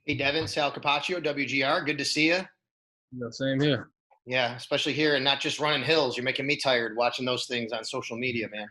Hey, Devin, Sal Capaccio, WGR. Good to see you. Yeah, same here. Yeah, especially here and not just running hills. You're making me tired watching those things on social media, man.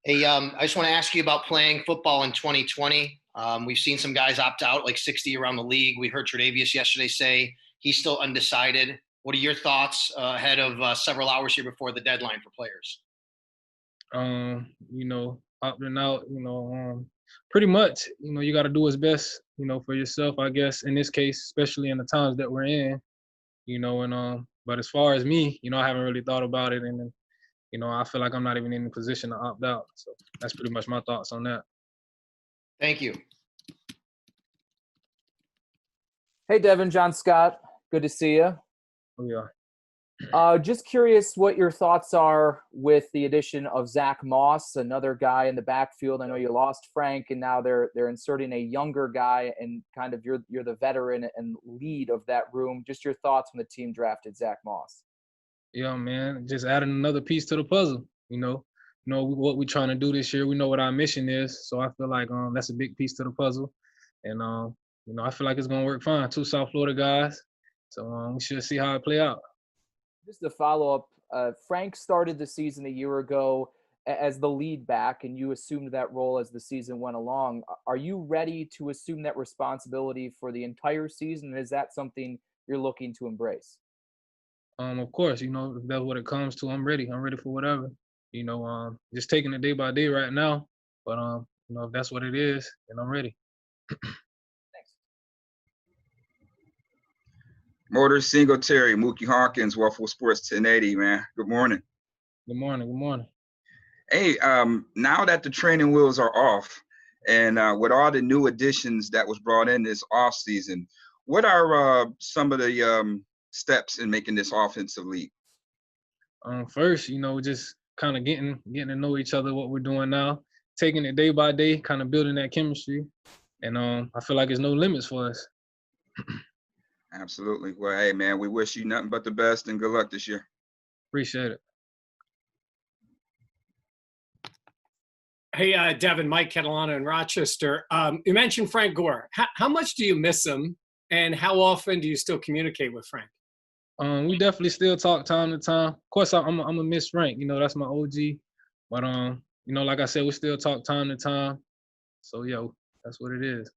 Hey, I just want to ask you about playing football in 2020. We've seen some guys opt out, like 60 around the league. We heard Tre'Davious yesterday say he's still undecided. What are your thoughts ahead of several hours here before the deadline for players? Opting out, pretty much, you got to do what's best, for yourself, I guess, in this case, especially in the times that we're in, but as far as me, I haven't really thought about it. And, I feel like I'm not even in the position to opt out. So that's pretty much my thoughts on that. Thank you. Hey, Devin, John Scott. Good to see you. Oh, yeah. Just curious what your thoughts are with the addition of Zack Moss, another guy in the backfield. I know you lost Frank, and now they're inserting a younger guy, and kind of you're the veteran and lead of that room. Just your thoughts when the team drafted Zack Moss. Yeah, man, just adding another piece to the puzzle. What we're trying to do this year. We know what our mission is, so I feel like that's a big piece to the puzzle, and I feel like it's gonna work fine. Two South Florida guys, so we should see how it play out. Just to follow up, Frank started the season a year ago as the lead back, and you assumed that role as the season went along. Are you ready to assume that responsibility for the entire season? Is that something you're looking to embrace? Of course, if that's what it comes to, I'm ready. I'm ready for whatever. Just taking it day by day right now. But if that's what it is, then I'm ready. Thanks. Motor Singletary, Mookie Hawkins, Waffle Sports 1080, man. Good morning. Good morning. Good morning. Hey, now that the training wheels are off, and with all the new additions that was brought in this offseason, what are some of the steps in making this offensive league? First, just kind of getting to know each other, what we're doing now, taking it day by day, kind of building that chemistry. And I feel like there's no limits for us. Absolutely. Well, hey, man, we wish you nothing but the best and good luck this year. Appreciate it. Hey, Devin, Mike Catalano in Rochester. You mentioned Frank Gore. How much do you miss him, and how often do you still communicate with Frank? We definitely still talk time to time. Of course, I'm a miss Frank. That's my OG. But like I said, we still talk time to time. So yeah, that's what it is.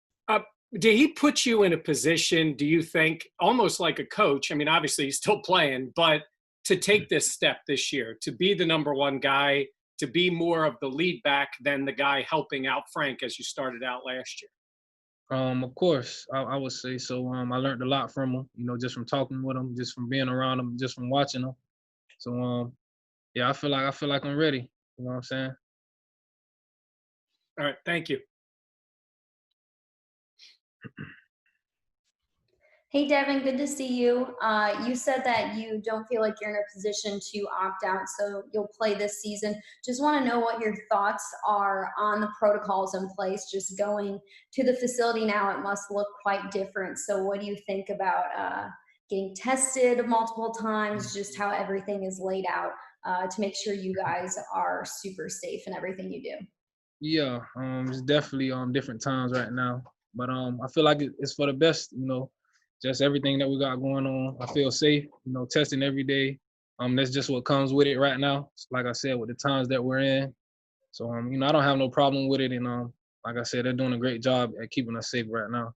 Did he put you in a position, do you think, almost like a coach? I mean, obviously he's still playing, but to take this step this year, to be the number one guy, to be more of the lead back than the guy helping out Frank as you started out last year? Of course, I would say so. I learned a lot from him, just from talking with him, just from being around him, just from watching him. So yeah, I feel like I'm ready. You know what I'm saying? All right, thank you. Hey, Devin, good to see you. You said that you don't feel like you're in a position to opt out, so you'll play this season. Just want to know what your thoughts are on the protocols in place. Just going to the facility now, it must look quite different. So what do you think about getting tested multiple times, just how everything is laid out to make sure you guys are super safe in everything you do? Yeah, it's definitely different times right now. But I feel like it's for the best, just everything that we got going on. I feel safe, testing every day. That's just what comes with it right now. Like I said, with the times that we're in. So, I don't have no problem with it. And like I said, they're doing a great job at keeping us safe right now.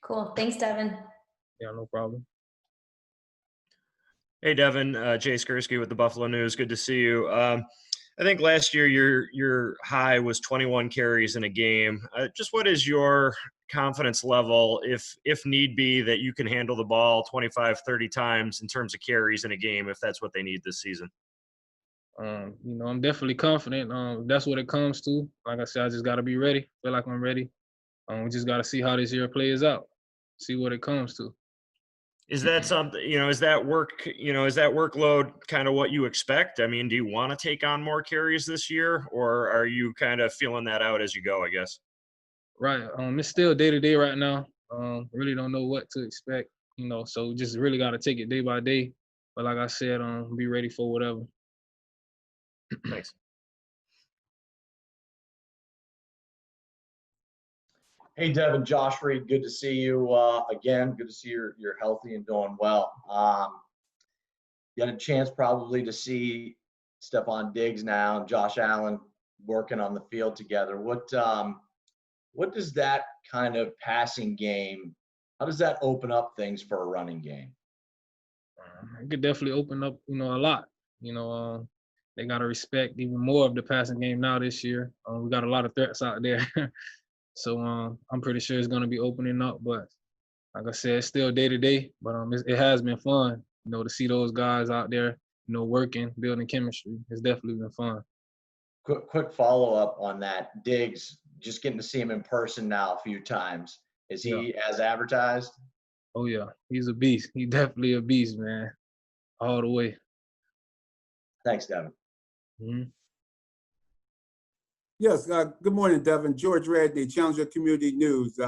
Cool. Thanks, Devin. Yeah, no problem. Hey, Devin, Jay Skursky with the Buffalo News. Good to see you. I think last year your high was 21 carries in a game. Just what is your confidence level, if need be, that you can handle the ball 25, 30 times in terms of carries in a game if that's what they need this season? I'm definitely confident. That's what it comes to. Like I said, I just got to be ready. Feel like I'm ready. We just got to see how this year plays out, see what it comes to. Is that something, is that workload kind of what you expect? I mean, do you want to take on more carries this year, or are you kind of feeling that out as you go, I guess? Right. It's still day to day right now. Really don't know what to expect, so just really got to take it day by day. But like I said, be ready for whatever. Thanks. Hey, Devin, Josh Reed, good to see you again. Good to see you're healthy and doing well. You had a chance probably to see Stephon Diggs now and Josh Allen working on the field together. What does that kind of passing game, how does that open up things for a running game? It could definitely open up, a lot. They got to respect even more of the passing game now this year. We got a lot of threats out there. So I'm pretty sure it's going to be opening up. But like I said, it's still day to day. But it has been fun, to see those guys out there, working, building chemistry. It's definitely been fun. Quick follow-up on that. Diggs, just getting to see him in person now a few times. Is he as advertised? Oh, yeah. He's a beast. He's definitely a beast, man. All the way. Thanks, Devin. Mm-hmm. Yes, good morning, Devin. George Radney, Challenger Community News.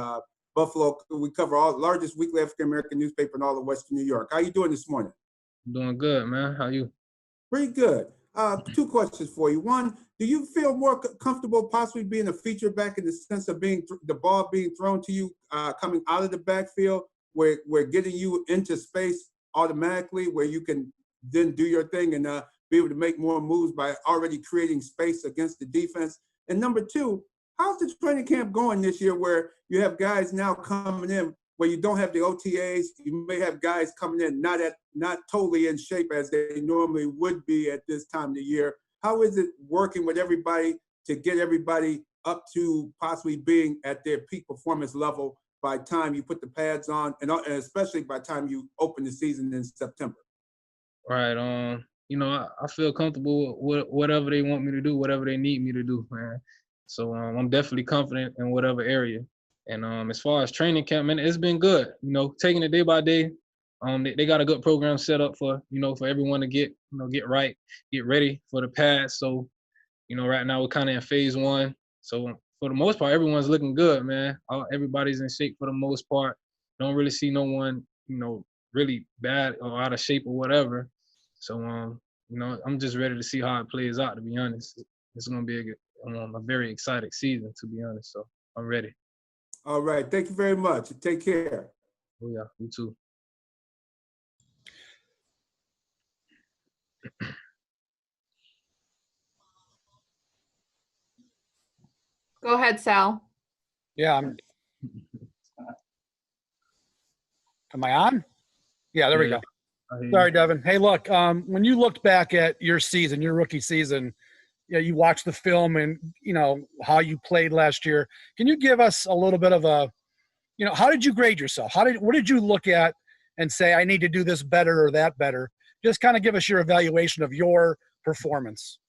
Buffalo, we cover all largest weekly African-American newspaper in all of Western New York. How you doing this morning? Doing good, man. How you? Pretty good. Two questions for you. One, do you feel more comfortable possibly being a feature back in the sense of being the ball being thrown to you coming out of the backfield, where we're getting you into space automatically, where you can then do your thing and be able to make more moves by already creating space against the defense? And number two, how's the training camp going this year where you have guys now coming in where you don't have the OTAs? You may have guys coming in not totally in shape as they normally would be at this time of the year. How is it working with everybody to get everybody up to possibly being at their peak performance level by the time you put the pads on, and especially by the time you open the season in September? Right. I feel comfortable with whatever they want me to do, whatever they need me to do, man. So I'm definitely confident in whatever area. And as far as training camp, man, it's been good. Taking it day by day. They got a good program set up for for everyone to get right, get ready for the pads. So right now we're kind of in phase one. So for the most part, everyone's looking good, man. Everybody's in shape for the most part. Don't really see no one really bad or out of shape or whatever. So, I'm just ready to see how it plays out, to be honest. It's going to be a very exciting season, to be honest. So I'm ready. All right. Thank you very much. Take care. Oh, yeah. You too. Go ahead, Sal. Yeah. Am I on? Yeah, there we go. Sorry, Devin. Hey, look, when you looked back at your season, your rookie season, you watched the film and, how you played last year. Can you give us a little bit of a, how did you grade yourself? What did you look at and say, I need to do this better or that better? Just kind of give us your evaluation of your performance.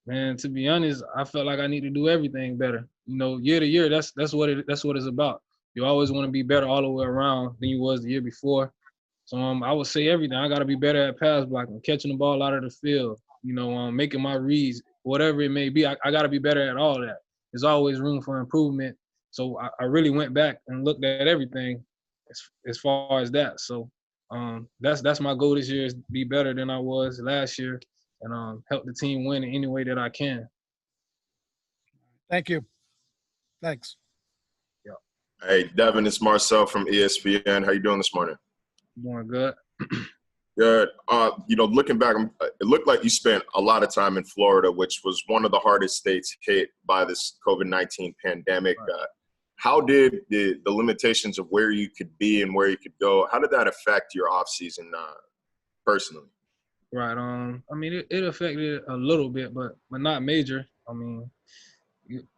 Man, to be honest, I felt like I need to do everything better. Year to year, that's what it's about. You always want to be better all the way around than you was the year before. So I would say everything. I got to be better at pass blocking, catching the ball out of the field, making my reads, whatever it may be. I got to be better at all that. There's always room for improvement. So I really went back and looked at everything as far as that. So that's my goal this year, is to be better than I was last year and help the team win in any way that I can. Thank you. Thanks. Yeah. Hey, Devin, it's Marcel from ESPN. How you doing this morning? Doing good. Good. Looking back, it looked like you spent a lot of time in Florida, which was one of the hardest states hit by this COVID-19 pandemic. Right. How did the limitations of where you could be and where you could go, how did that affect your offseason personally? Right. It affected it a little bit, but not major.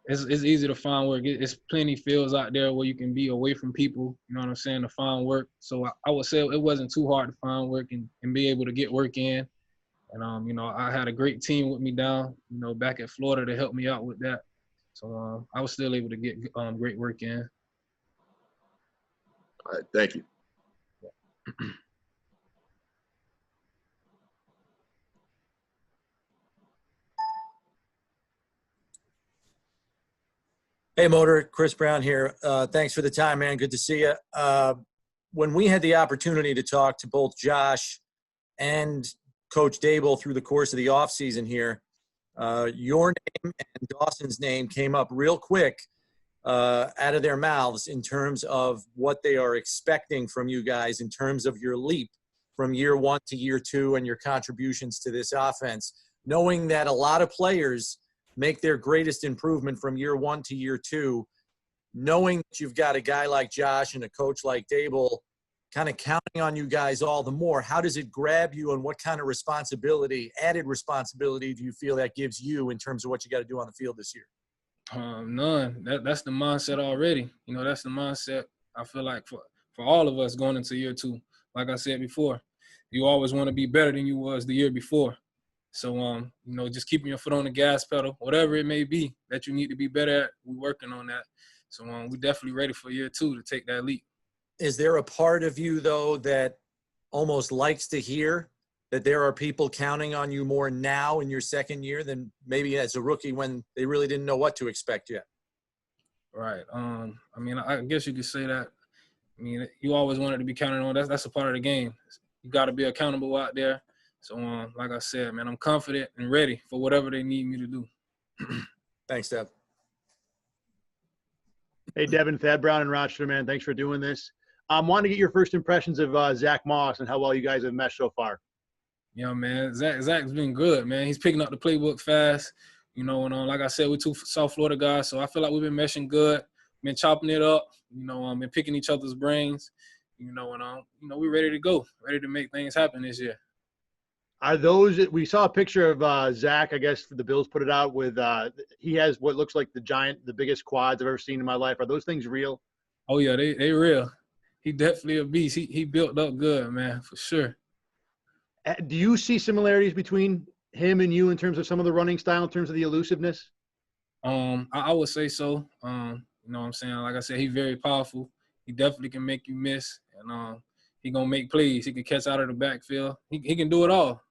It's easy to find work. It's plenty fields out there where you can be away from people, you know what I'm saying, to find work. So I would say it wasn't too hard to find work and be able to get work in. And, I had a great team with me down, back at Florida to help me out with that. So I was still able to get great work in. All right, thank you. Hey, Motor, Chris Brown here. Thanks for the time, man. Good to see you. When we had the opportunity to talk to both Josh and Coach Dable through the course of the offseason here, your name and Dawson's name came up real quick out of their mouths in terms of what they are expecting from you guys in terms of your leap from year 1 to year 2 and your contributions to this offense, knowing that a lot of players make their greatest improvement from year 1 to year 2, knowing that you've got a guy like Josh and a coach like Dable kind of counting on you guys all the more. How does it grab you, and what kind of responsibility, added responsibility, do you feel that gives you in terms of what you got to do on the field this year? None. That's the mindset already. You know, that's the mindset I feel like for all of us going into year 2. Like I said before, you always want to be better than you was the year before. So, you know, just keeping your foot on the gas pedal, whatever it may be that you need to be better at, we're working on that. So we're definitely ready for year 2 to take that leap. Is there a part of you, though, that almost likes to hear that there are people counting on you more now in your second year than maybe as a rookie when they really didn't know what to expect yet? Right. I mean, I guess you could say that. I mean, you always wanted to be counted on. That's a part of the game. You got to be accountable out there. So, like I said, man, I'm confident and ready for whatever they need me to do. Thanks, Dev. Hey, Devin, Thad Brown in Rochester, man. Thanks for doing this. I want to get your first impressions of Zack Moss and how well you guys have meshed so far. Yeah, man, Zach's been good, man. He's picking up the playbook fast. You know, and like I said, we're 2 South Florida guys, so I feel like we've been meshing good, been chopping it up, you know, been picking each other's brains, you know, and we're ready to go, ready to make things happen this year. Are those – we saw a picture of Zach, I guess the Bills put it out with he has what looks like the biggest quads I've ever seen in my life. Are those things real? Oh, yeah, they real. He definitely a beast. He built up good, man, for sure. Do you see similarities between him and you in terms of some of the running style, in terms of the elusiveness? I would say so. You know what I'm saying? Like I said, he's very powerful. He definitely can make you miss, and he gonna make plays. He can catch out of the backfield. He can do it all.